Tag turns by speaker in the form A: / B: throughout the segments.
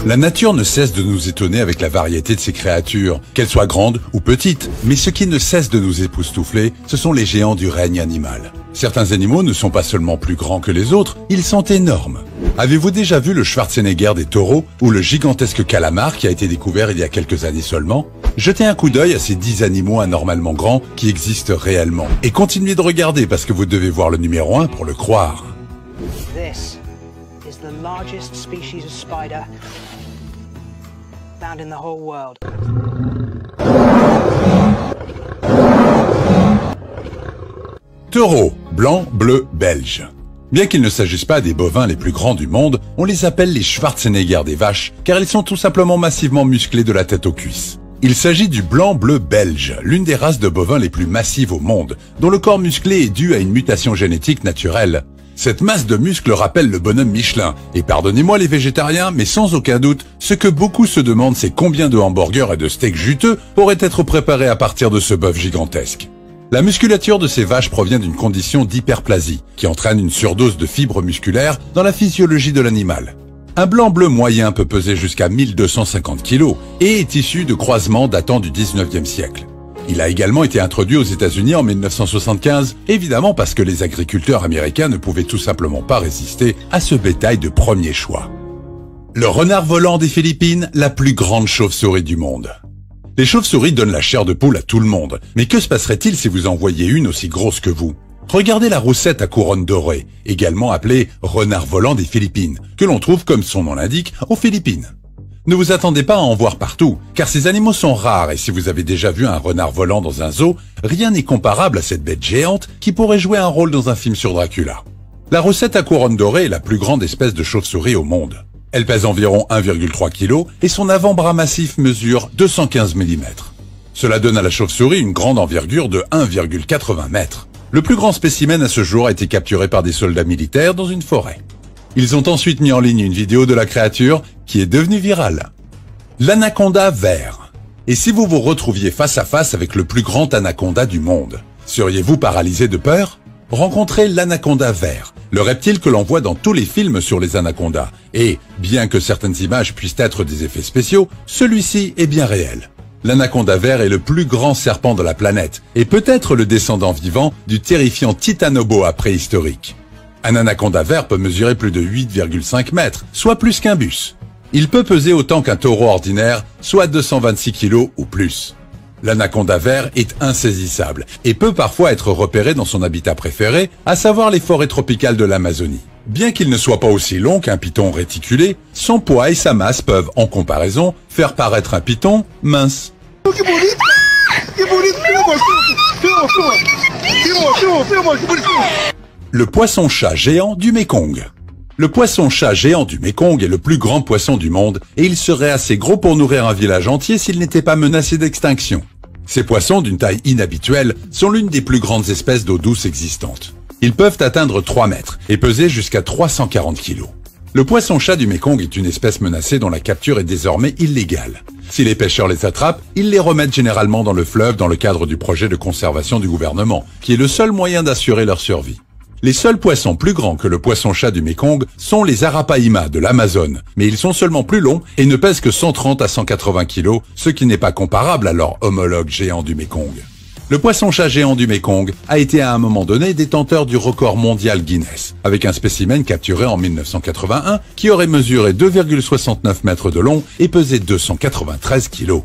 A: La nature ne cesse de nous étonner avec la variété de ses créatures, qu'elles soient grandes ou petites. Mais ce qui ne cesse de nous époustoufler, ce sont les géants du règne animal. Certains animaux ne sont pas seulement plus grands que les autres, ils sont énormes. Avez-vous déjà vu le Schwarzenegger des taureaux ou le gigantesque calamar qui a été découvert il y a quelques années seulement? Jetez un coup d'œil à ces 10 animaux anormalement grands qui existent réellement. Et continuez de regarder parce que vous devez voir le numéro 1 pour le croire.
B: This is the largest species of spider found in the whole world.
A: Taureaux, blanc, bleu, belge. Bien qu'il ne s'agisse pas des bovins les plus grands du monde, on les appelle les Schwarzenegger des vaches, car ils sont tout simplement massivement musclés de la tête aux cuisses. Il s'agit du blanc-bleu belge, l'une des races de bovins les plus massives au monde, dont le corps musclé est dû à une mutation génétique naturelle. Cette masse de muscles rappelle le bonhomme Michelin, et pardonnez-moi les végétariens, mais sans aucun doute, ce que beaucoup se demandent c'est combien de hamburgers et de steaks juteux pourraient être préparés à partir de ce bœuf gigantesque. La musculature de ces vaches provient d'une condition d'hyperplasie, qui entraîne une surdose de fibres musculaires dans la physiologie de l'animal. Un blanc-bleu moyen peut peser jusqu'à 1250 kg et est issu de croisements datant du 19e siècle. Il a également été introduit aux États-Unis en 1975, évidemment parce que les agriculteurs américains ne pouvaient tout simplement pas résister à ce bétail de premier choix. Le renard volant des Philippines, la plus grande chauve-souris du monde. Les chauves-souris donnent la chair de poule à tout le monde, mais que se passerait-il si vous en voyiez une aussi grosse que vous? Regardez la roussette à couronne dorée, également appelée renard volant des Philippines, que l'on trouve comme son nom l'indique aux Philippines. Ne vous attendez pas à en voir partout, car ces animaux sont rares et si vous avez déjà vu un renard volant dans un zoo, rien n'est comparable à cette bête géante qui pourrait jouer un rôle dans un film sur Dracula. La roussette à couronne dorée est la plus grande espèce de chauve-souris au monde. Elle pèse environ 1,3 kg et son avant-bras massif mesure 215 mm. Cela donne à la chauve-souris une grande envergure de 1,80 m. Le plus grand spécimen à ce jour a été capturé par des soldats militaires dans une forêt. Ils ont ensuite mis en ligne une vidéo de la créature qui est devenue virale. L'anaconda vert. Et si vous vous retrouviez face à face avec le plus grand anaconda du monde, seriez-vous paralysé de peur? Rencontrez l'anaconda vert, le reptile que l'on voit dans tous les films sur les anacondas. Et, bien que certaines images puissent être des effets spéciaux, celui-ci est bien réel. L'anaconda vert est le plus grand serpent de la planète et peut-être le descendant vivant du terrifiant titanoboa préhistorique. Un anaconda vert peut mesurer plus de 8,5 mètres, soit plus qu'un bus. Il peut peser autant qu'un taureau ordinaire, soit 226 kg ou plus. L'anaconda vert est insaisissable et peut parfois être repéré dans son habitat préféré, à savoir les forêts tropicales de l'Amazonie. Bien qu'il ne soit pas aussi long qu'un python réticulé, son poids et sa masse peuvent, en comparaison, faire paraître un python mince. Le poisson-chat géant du Mékong. Le poisson-chat géant du Mékong est le plus grand poisson du monde et il serait assez gros pour nourrir un village entier s'il n'était pas menacé d'extinction. Ces poissons d'une taille inhabituelle sont l'une des plus grandes espèces d'eau douce existantes. Ils peuvent atteindre 3 mètres et peser jusqu'à 340 kg. Le poisson-chat du Mékong est une espèce menacée dont la capture est désormais illégale. Si les pêcheurs les attrapent, ils les remettent généralement dans le fleuve dans le cadre du projet de conservation du gouvernement, qui est le seul moyen d'assurer leur survie. Les seuls poissons plus grands que le poisson-chat du Mékong sont les arapaima de l'Amazone, mais ils sont seulement plus longs et ne pèsent que 130 à 180 kg, ce qui n'est pas comparable à leur homologue géant du Mékong. Le poisson-chat géant du Mékong a été à un moment donné détenteur du record mondial Guinness, avec un spécimen capturé en 1981 qui aurait mesuré 2,69 mètres de long et pesé 293 kg.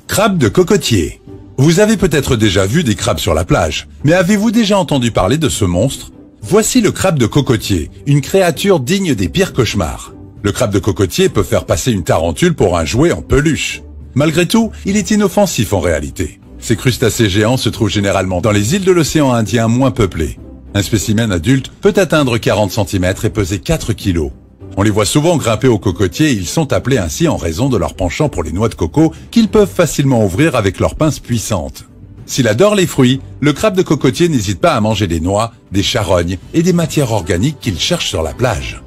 A: Crabe de cocotier. Vous avez peut-être déjà vu des crabes sur la plage, mais avez-vous déjà entendu parler de ce monstre? Voici le crabe de cocotier, une créature digne des pires cauchemars. Le crabe de cocotier peut faire passer une tarentule pour un jouet en peluche. Malgré tout, il est inoffensif en réalité. Ces crustacés géants se trouvent généralement dans les îles de l'océan Indien moins peuplées. Un spécimen adulte peut atteindre 40 cm et peser 4 kg. On les voit souvent grimper aux cocotiers et ils sont appelés ainsi en raison de leur penchant pour les noix de coco qu'ils peuvent facilement ouvrir avec leurs pinces puissantes. S'il adore les fruits, le crabe de cocotier n'hésite pas à manger des noix, des charognes et des matières organiques qu'il cherche sur la plage.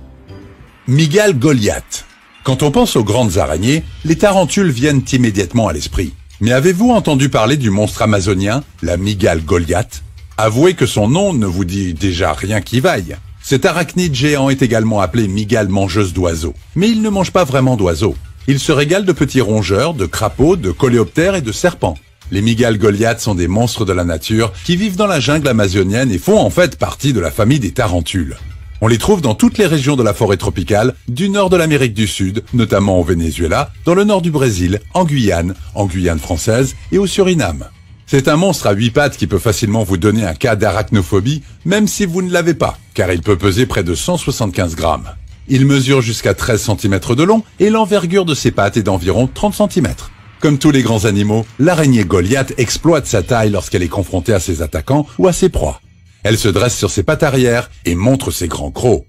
A: Mygale Goliath. Quand on pense aux grandes araignées, les tarentules viennent immédiatement à l'esprit. Mais avez-vous entendu parler du monstre amazonien, la Mygale Goliath? Avouez que son nom ne vous dit déjà rien qui vaille. Cet arachnide géant est également appelé mygale mangeuse d'oiseaux. Mais il ne mange pas vraiment d'oiseaux. Il se régale de petits rongeurs, de crapauds, de coléoptères et de serpents. Les mygales goliaths sont des monstres de la nature qui vivent dans la jungle amazonienne et font en fait partie de la famille des tarentules. On les trouve dans toutes les régions de la forêt tropicale, du nord de l'Amérique du Sud, notamment au Venezuela, dans le nord du Brésil, en Guyane française et au Suriname. C'est un monstre à 8 pattes qui peut facilement vous donner un cas d'arachnophobie, même si vous ne l'avez pas, car il peut peser près de 175 grammes. Il mesure jusqu'à 13 cm de long et l'envergure de ses pattes est d'environ 30 cm. Comme tous les grands animaux, l'araignée Goliath exploite sa taille lorsqu'elle est confrontée à ses attaquants ou à ses proies. Elle se dresse sur ses pattes arrière et montre ses grands crocs.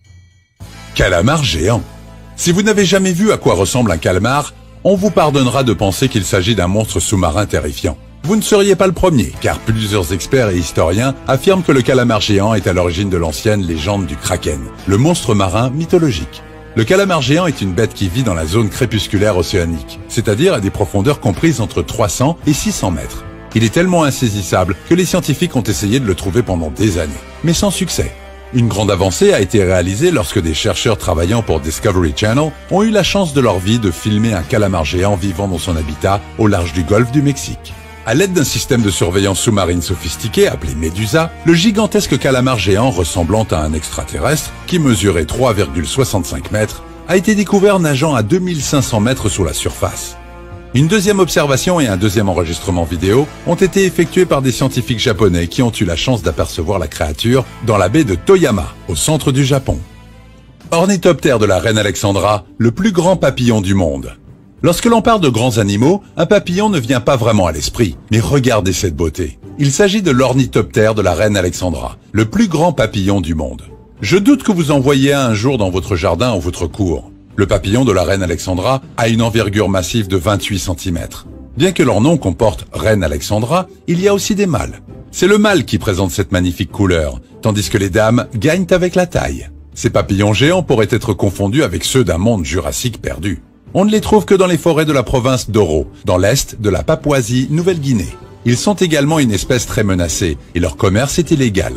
A: Calamar géant. Si vous n'avez jamais vu à quoi ressemble un calmar, on vous pardonnera de penser qu'il s'agit d'un monstre sous-marin terrifiant. Vous ne seriez pas le premier, car plusieurs experts et historiens affirment que le calamar géant est à l'origine de l'ancienne légende du Kraken, le monstre marin mythologique. Le calamar géant est une bête qui vit dans la zone crépusculaire océanique, c'est-à-dire à des profondeurs comprises entre 300 et 600 mètres. Il est tellement insaisissable que les scientifiques ont essayé de le trouver pendant des années, mais sans succès. Une grande avancée a été réalisée lorsque des chercheurs travaillant pour Discovery Channel ont eu la chance de leur vie de filmer un calamar géant vivant dans son habitat au large du golfe du Mexique. À l'aide d'un système de surveillance sous-marine sophistiqué appelé Medusa, le gigantesque calamar géant ressemblant à un extraterrestre, qui mesurait 3,65 mètres, a été découvert nageant à 2500 mètres sous la surface. Une deuxième observation et un deuxième enregistrement vidéo ont été effectués par des scientifiques japonais qui ont eu la chance d'apercevoir la créature dans la baie de Toyama, au centre du Japon. Ornithoptère de la reine Alexandra, le plus grand papillon du monde. Lorsque l'on parle de grands animaux, un papillon ne vient pas vraiment à l'esprit, mais regardez cette beauté. Il s'agit de l'ornithoptère de la reine Alexandra, le plus grand papillon du monde. Je doute que vous en voyiez un jour dans votre jardin ou votre cour. Le papillon de la reine Alexandra a une envergure massive de 28 cm. Bien que leur nom comporte reine Alexandra, il y a aussi des mâles. C'est le mâle qui présente cette magnifique couleur, tandis que les dames gagnent avec la taille. Ces papillons géants pourraient être confondus avec ceux d'un monde jurassique perdu. On ne les trouve que dans les forêts de la province d'Oro, dans l'est de la Papouasie-Nouvelle-Guinée. Ils sont également une espèce très menacée et leur commerce est illégal.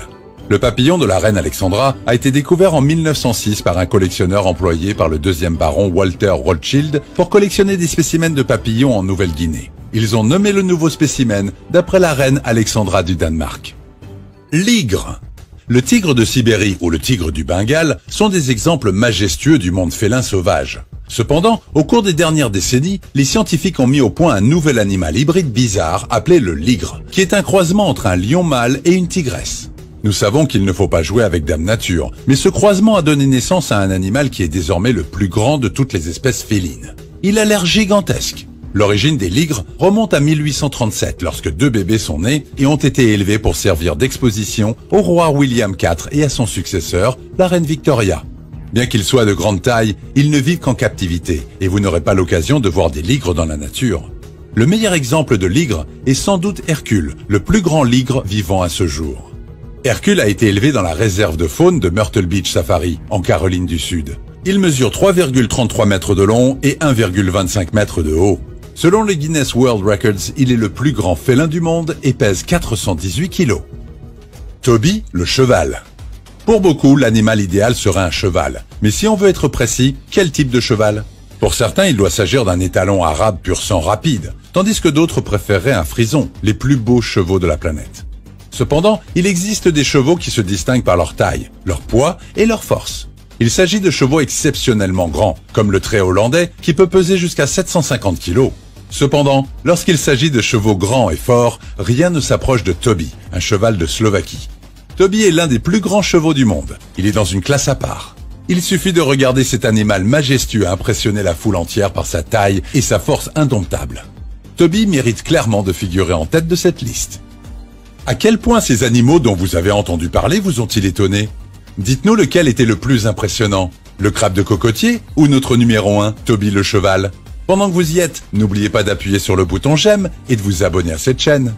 A: Le papillon de la reine Alexandra a été découvert en 1906 par un collectionneur employé par le deuxième baron Walter Rothschild pour collectionner des spécimens de papillons en Nouvelle-Guinée. Ils ont nommé le nouveau spécimen d'après la reine Alexandra du Danemark. L'hygre. Le tigre de Sibérie ou le tigre du Bengale sont des exemples majestueux du monde félin sauvage. Cependant, au cours des dernières décennies, les scientifiques ont mis au point un nouvel animal hybride bizarre appelé le ligre, qui est un croisement entre un lion mâle et une tigresse. Nous savons qu'il ne faut pas jouer avec Dame Nature, mais ce croisement a donné naissance à un animal qui est désormais le plus grand de toutes les espèces félines. Il a l'air gigantesque. L'origine des ligres remonte à 1837 lorsque 2 bébés sont nés et ont été élevés pour servir d'exposition au roi William IV et à son successeur, la reine Victoria. Bien qu'ils soient de grande taille, ils ne vivent qu'en captivité et vous n'aurez pas l'occasion de voir des ligres dans la nature. Le meilleur exemple de ligre est sans doute Hercule, le plus grand ligre vivant à ce jour. Hercule a été élevé dans la réserve de faune de Myrtle Beach Safari, en Caroline du Sud. Il mesure 3,33 mètres de long et 1,25 mètres de haut. Selon le Guinness World Records, il est le plus grand félin du monde et pèse 418 kilos. Toby, le cheval. Pour beaucoup, l'animal idéal serait un cheval. Mais si on veut être précis, quel type de cheval? Pour certains, il doit s'agir d'un étalon arabe pur sang rapide, tandis que d'autres préféreraient un frison, les plus beaux chevaux de la planète. Cependant, il existe des chevaux qui se distinguent par leur taille, leur poids et leur force. Il s'agit de chevaux exceptionnellement grands, comme le trait hollandais qui peut peser jusqu'à 750 kg. Cependant, lorsqu'il s'agit de chevaux grands et forts, rien ne s'approche de Toby, un cheval de Slovaquie. Toby est l'un des plus grands chevaux du monde. Il est dans une classe à part. Il suffit de regarder cet animal majestueux impressionner la foule entière par sa taille et sa force indomptable. Toby mérite clairement de figurer en tête de cette liste. À quel point ces animaux dont vous avez entendu parler vous ont-ils étonné? Dites-nous lequel était le plus impressionnant, le crabe de cocotier ou notre numéro 1, Toby le cheval? Pendant que vous y êtes, n'oubliez pas d'appuyer sur le bouton j'aime et de vous abonner à cette chaîne.